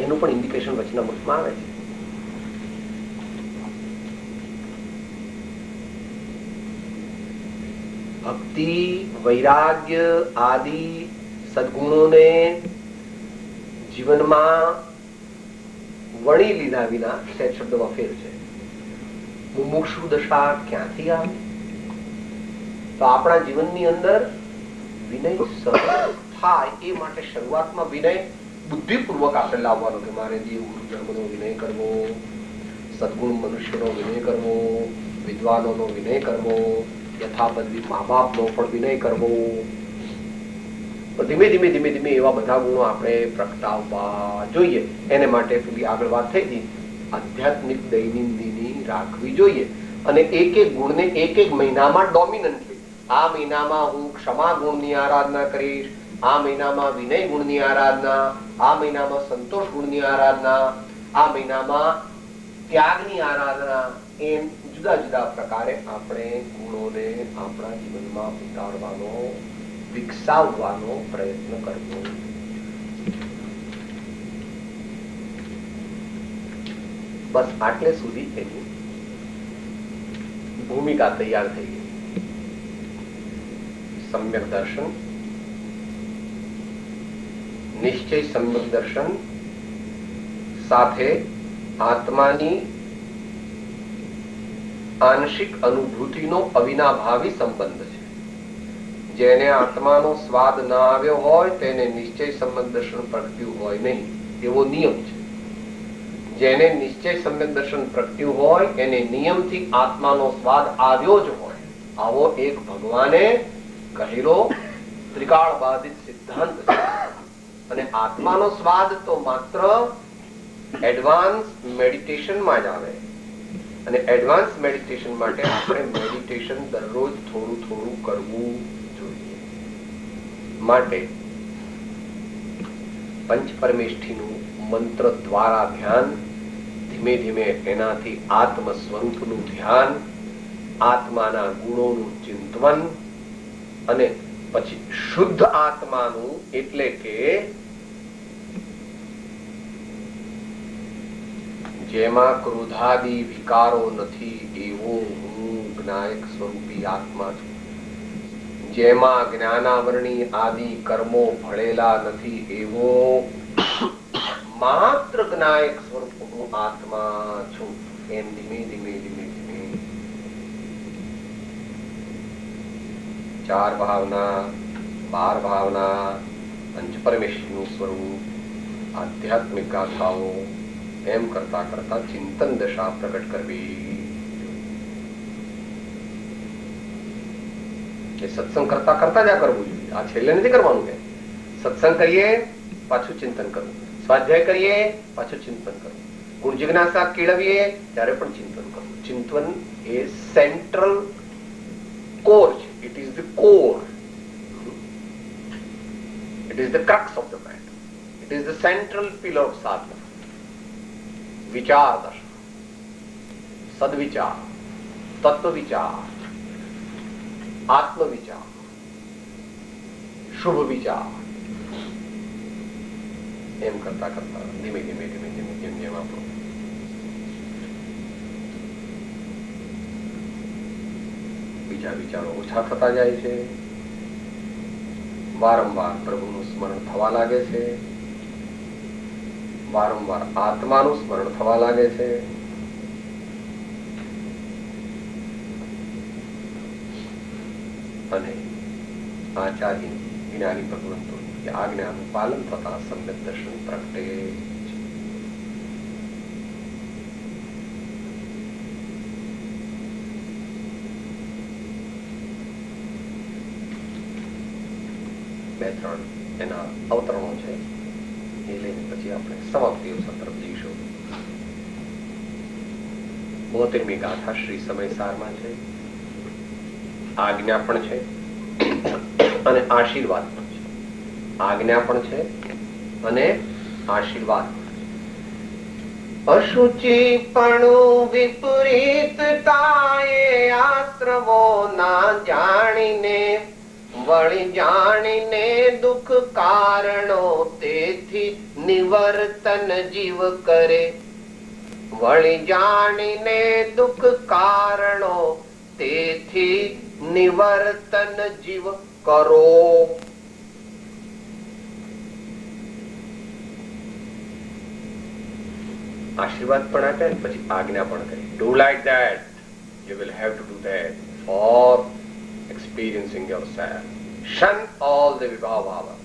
Speaker 1: એનું પણ ઇન્ડિકેશન વચનામૃતમાં આવે છે. ભક્તિ, વૈરાગ્ય આદિ સદગુણોને જીવનમાં વણી લીધા વિના સેટ શબ્દમાં ફેર છે. મુમુક્ષુ દશા ક્યાંથી આવે? તો આપણા જીવનની અંદર વિનય સહજ થાય એ માટે શરૂઆતમાં વિનય બુદ્ધિપૂર્વક આપણે લાવવાનો કે મારે દેવ ગુરુ ધર્મનો વિનય કરવો, સદગુણ મનુષ્યનો વિનય કરવો, વિદ્વાનોનો વિનય કરવો, યથાપદવી મા બાપનો પણ વિનય કરવો. ધીમે ધીમે ધીમે ધીમે એવા બધા ગુણો આપણે પ્રગટાવવા જોઈએ. એને માટે પેલી આગળ વાત થઈ હતી, આધ્યાત્મિક દૈનિકની રાખવી જોઈએ. અને એક એક ગુણને એક એક મહિનામાં ડોમિનન્ટલી, આ મહિનામાં હું ક્ષમા ગુણની આરાધના કરીશ, આ મહિનામાં વિનય ગુણની આરાધના, આ મહિનામાં સંતોષ ગુણની આરાધના, આ મહિનામાં ત્યાગની આરાધના. એમ જુદા જુદા પ્રકારે આપણે ગુણોને આપણા જીવનમાં ઉતારવાનો, વિકસાવવાનો પ્રયત્ન કરવો. બસ આટલે સુધી એની ભૂમિકા તૈયાર થઈ ગઈ. સમ્યક દર્શન, નિશ્ચય સમ્યક દર્શન સાથે આત્માની આંશિક અનુભૂતિનો અવિનાભાવી સંબંધ છે. જેને આત્માનો સ્વાદ ના આવ્યો હોય તેને નિશ્ચય સમ્યક દર્શન પ્રગટ્યું હોય નહીં, એવો નિયમ છે. જેને નિશ્ચય સમ્યક દર્શન પ્રગટ્યું હોય એને નિયમથી આત્માનો સ્વાદ આવ્યો જ હોય. આવો એક ભગવાને કહેલો ત્રિકાળ બાધિત સિદ્ધાંત છે. અને આત્માનો સ્વાદ તો માત્ર એડવાન્સ મેડિટેશનમાં જ આવે. અને એડવાન્સ મેડિટેશન માટે આપણે મેડિટેશન દરરોજ થોડું થોડું કરવું જોઈએ. માટે પંચ પરમેષ્ઠીનું મંત્ર દ્વારા ધ્યાન, ધીમે ધીમે એનાથી આત્મ સ્વરૂપનું ધ્યાન, આત્માના ગુણોનું ચિંતન, અને પછી શુદ્ધ આત્માનું એટલે કે જેમાં ક્રોધાદી વિકારો નથી એવો હું જ્ઞાયક સ્વરૂપી આત્મા છું. જેમાં જ્ઞાનાવરણી આદિ કર્મો ભળેલા નથી એવો માત્ર જ્ઞાયક સ્વરૂપ હું આત્મા છું. એમ ધીમે ધીમે ધીમે ધીમે ચાર ભાવના, 12 ભાવના, પંચ પરમેશ્વરનું સ્વરૂપ, આધ્યાત્મિક ગાથાઓ એમ કરતા કરતા ચિંતન દશા પ્રગટ કરવી. એ સત્સંગ કરતા કરતા જ આ કરવું જોઈએ. આ છેલ્લે નથી કરવાનું. કે સત્સંગ કરીએ પાછું ચિંતન કરવું, સ્વાધ્યાય કરીએ પાછું ચિંતન કરવું, ગુણ જિજ્ઞાસા કેળવીએ ત્યારે પણ ચિંતન કરવું. ચિંતન એ સેન્ટ્રલ કોર છે. It is the core. It is the crux of the matter. It is the central pillar of sadhana. વિચાર દર્શન, સદવિચાર, તત્વ વિચાર, આત્મ વિચાર, શુભ વિચાર, એમ કરતા કરતા ધીમે ધીમે ધીમે ધીમે જેમ જેમ આપણું બીજા વિચારો ઓછા થતા જાય છે, વારંવાર પ્રભુનું સ્મરણ થવા લાગે છે, વારંવાર આત્માનું સ્મરણ થવા લાગે છે. અને આચાર્ય જ્ઞાની ભગવંતોની આજ્ઞાનું પાલન થતા સમ્યક દર્શન પ્રગટે છે. બે ત્રણ એના અવતરણો છે, એ લઈને પછી આપણે સમાપ્તિ અવસર તરફ જઈશું. 72મી ગાથા શ્રી સમયસારમાં છે. આજ્ઞા પણ છે અને આશીર્વાદ પણ છે. આજ્ઞા પણ છે અને આશીર્વાદ પણ છે. અશુચિપણું વિપરીતતાએ આશ્રવો ના જાણીને વળી જાણીને દુઃખ કારણો તેથી નિવર્તન જીવ કરે. વળી જાણીને દુઃખ કારણો તેથી નિવર્તન જીવ કરો. આશીર્વાદ પણ આપે પછી આજ્ઞા પણ કરી. Do like that. You will have to do that for experiencing yourself. Shun all the vibhavavas.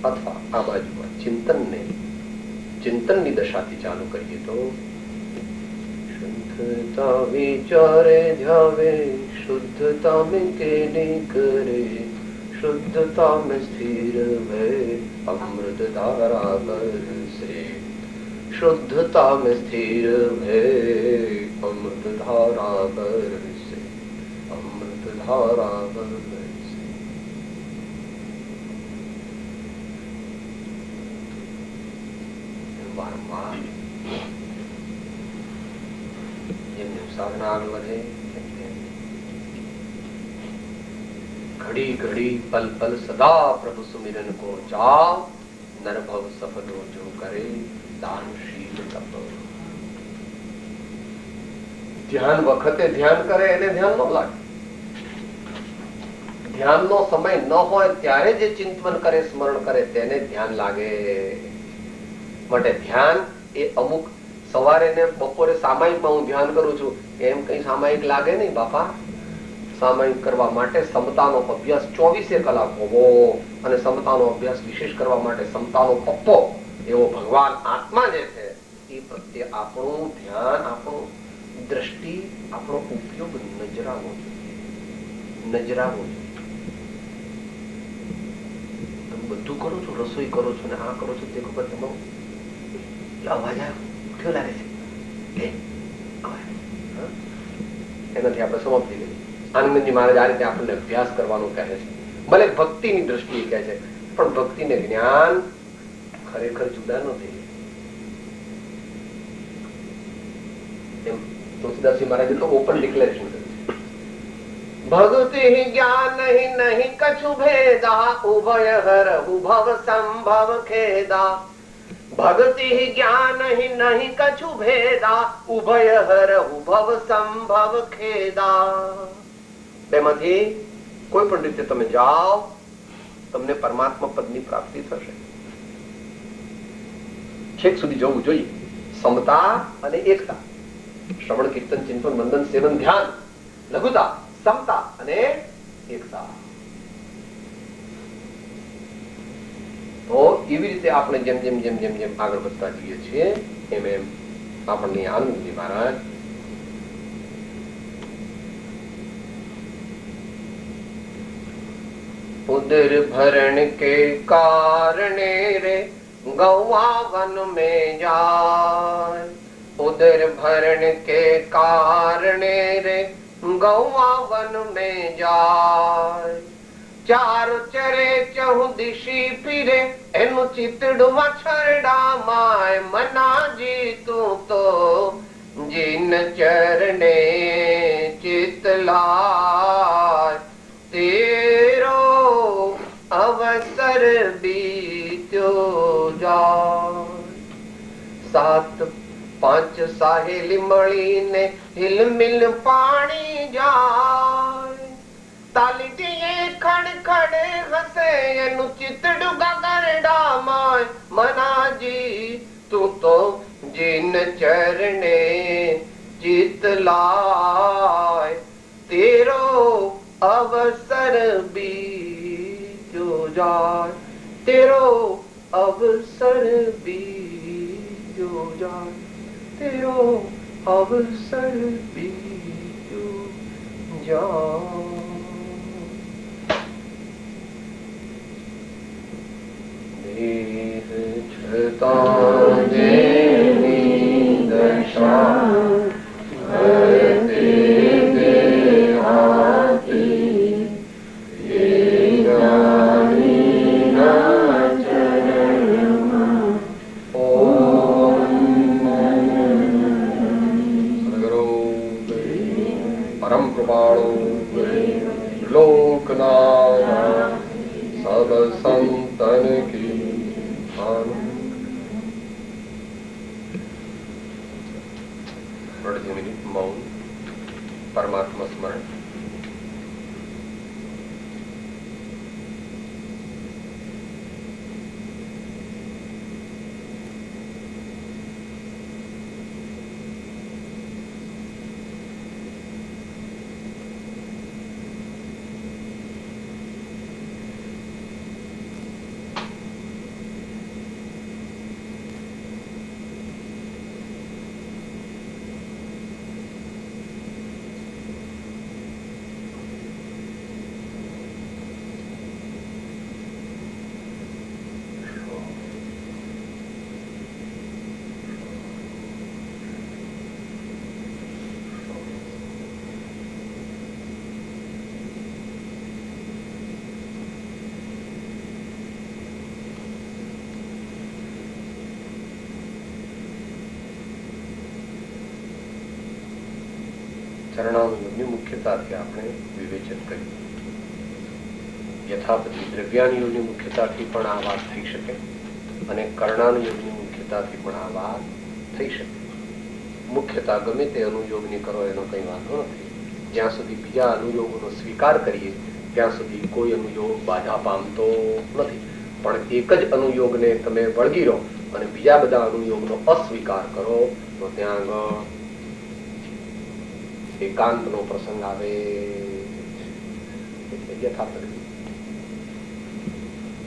Speaker 1: અથવા આ બાજુમાં ચિંતનની દશાથી ચાલુ કરીએ તો શુદ્ધતા વિચારે ધ્યાવે શુદ્ધતા में केली करे शुद्धता में स्थिर है अमृत धारा बरसे. शुद्धता में स्थिर है अमृत धारा बरसे. अमृत धारा बरसे. વારંવાર જેમ જેમ સાધના આગળ વધે ઘડી ઘડી પલ પલ સદા પ્રભુ સુમિરન કો જાઓ નરભવ સફલો જો કરે દાનશીલ તપ. ધ્યાન વખતે ધ્યાન કરે એને ધ્યાન ન લાગે. ધ્યાનનો સમય ન હોય ત્યારે જે ચિંતન કરે સ્મરણ કરે તેને ધ્યાન લાગે. માટે ધ્યાન એ અમુક સવારે ને બપોરે સામાયિકમાં હું ધ્યાન કરું છું એમ કઈ સામાયિક લાગે નહીં બાપા. સામાયિક કરવા માટે સમતાનો અભ્યાસ 24 કલાક હોવો અને સમતાનો અભ્યાસ વિશેષ કરવા માટે સમતાનો પપ્પો એવો ભગવાન આત્મા જે છે એ પ્રત્યે આપણું ધ્યાન, આપણું દ્રષ્ટિ, આપણો ઉપયોગ નજરાવો જોઈએ. નજરાવો જોઈએ. તમે બધું કરો છો, રસોઈ કરો છો ને આ કરો છો તે ખબર તમારું અવાજ કેવો લાગે છે એનાથી આપણે સમાપ્તિ કરી. આનંદજી મહારાજ આ રીતે આપણને અભ્યાસ કરવાનું કહે છે. ભલે ભક્તિની દ્રષ્ટિએ કહે છે પણ ભક્તિને જ્ઞાન ખરેખર જુદા ન થઈ એમ તુલસીદાસજી મહારાજે તો ઓપન ડિક્લેરેશન કર્યું છે. ભક્તિ જ્ઞાન નહીં કછુ ભેદા ઉભય હરહુ ભવ સંભવ ખેદા. ભક્તિ જ્ઞાન નહીં કછુ ભેદા ઉભય હરહુ ભવ સંભવ ખેદા. બેમાંથી કોઈ પણ રીતે તમે જાઓ તમને પરમાત્મા પદની પ્રાપ્તિ થશે. છેક સુધી જવું જોઈએ. સમતા અને એકતા, શ્રવણ કીર્તન ચિંતન વંદન સેવન ધ્યાન, લઘુતા, સમતા અને એકતા. તો એવી રીતે આપણે જેમ જેમ જેમ જેમ જેમ આગળ વધતા જઈએ છીએ એમ એમ આપણને આનંદજી મહારાજ उदर भरण के कारणे रे गौआ वन में जाय. उदर भरण के कारणे रे गौआ वन में जाय. चार चरे चहु दिशी फिरे एनु चितड़ वछरड़ा माय. मना जी तू तो जिन चरणे चितलाय. तेरो अवसर बीत्यो जाय. સાત પાંચ સાહેલી મળીને હિલમિલ પાણી જાય, તાલીટીએ ખડખડ હસે એનું ચિતડું ગગરડામાં. મનાજી તું તો જીન ચરણે ચિત લાય, તેરો અવસર બીજો જાય, તેરો અવસર બીજો જાય, તેરો અવસર બીજો જાય. દેહ છતાં જેની દશા ભરતે દેહાતી, એ જ્ઞાનીના ચરણમાં ઓમ સદગુરુ પરમ કૃપાળુ લોકનાથ સબ સંતન કી અડધી મિનિટ મૌન, પરમાત્મા સ્મરણ. ચરણાનુયોગની મુખ્યતાથી આપણે વિવેચન કર્યું. યથાપતિ દ્રવ્યાનુયોગની મુખ્યતાથી પણ આ વાત થઈ શકે અને કર્ણાનુયોગની મુખ્યતાથી પણ આ વાત થઈ શકે. મુખ્યતા ગમે તે અનુયોગની કરો એનો કઈ વાંધો નથી. જ્યાં સુધી બીજા અનુયોગોનો સ્વીકાર કરીએ ત્યાં સુધી કોઈ અનુયોગ બાધા પામતો નથી. પણ એક જ અનુયોગને તમે વળગી રહો અને બીજા બધા અનુયોગનો અસ્વીકાર કરો તો ત્યાં આગળ એકાંત નો પ્રસંગ આવે.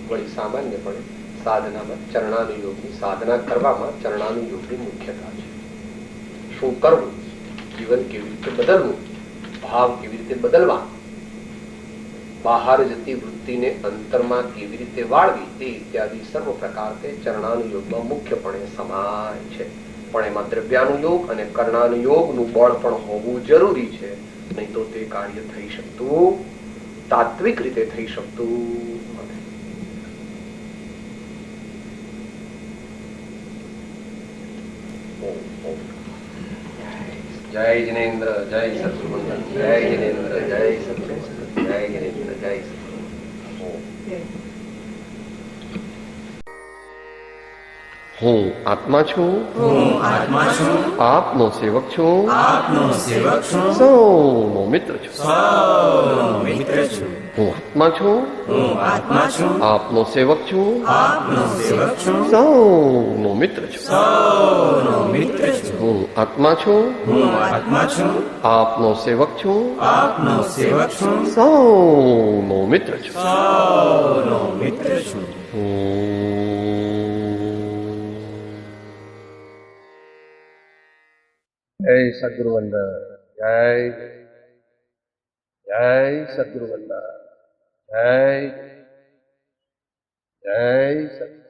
Speaker 1: વળી સામાન્યપણે સાધનામાં ચરણાનુયોગની સાધના કરવામાં ચરણાનુયોગની મુખ્યતા છે. શું કરવું, જીવન કેવી રીતે બદલવું, ભાવ કેવી રીતે બદલવા, બહાર જતી વૃત્તિને અંતરમાં કેવી રીતે વાળવી, તે ઇત્યાદિ સર્વ પ્રકાર તે ચરણાનુયોગમાં મુખ્યપણે સમાય છે. પણ એમાં દ્રવ્યાનુયોગ અને કર્ણાનુયોગનું બળ પણ હોવું જરૂરી છે. નહીં તો તે કાર્ય થઈ શકતું, તાત્વિક રીતે થઈ શકતું નથી. જય જિનેન્દ્ર, જય સત્સંગ, જય જિનેન્દ્ર, જય સત્સંગ, જય જિનેન્દ્ર, જય સત્સંગ. હું આત્મા છું,
Speaker 2: હું આત્મા છું,
Speaker 1: આપનો સેવક છું,
Speaker 2: આપનો સેવક છું,
Speaker 1: સૌનો મિત્ર છું.
Speaker 2: સૌનો મિત્ર છું.
Speaker 1: હું આત્મા છું,
Speaker 2: હું આત્મા છું,
Speaker 1: આપનો સેવક છું,
Speaker 2: આપનો સેવક છું,
Speaker 1: સૌનો મિત્ર છું.
Speaker 2: સૌનો મિત્ર છું.
Speaker 1: હું આત્મા છું,
Speaker 2: હું આત્મા છું,
Speaker 1: આપનો સેવક છું,
Speaker 2: આપનો સેવક છું,
Speaker 1: સૌનો મિત્ર છું.
Speaker 2: સૌનો મિત્ર છું.
Speaker 1: જય સદગુરુ વંદન, જય જય સદગુરુ વંદન, જય જય સદગુરુ.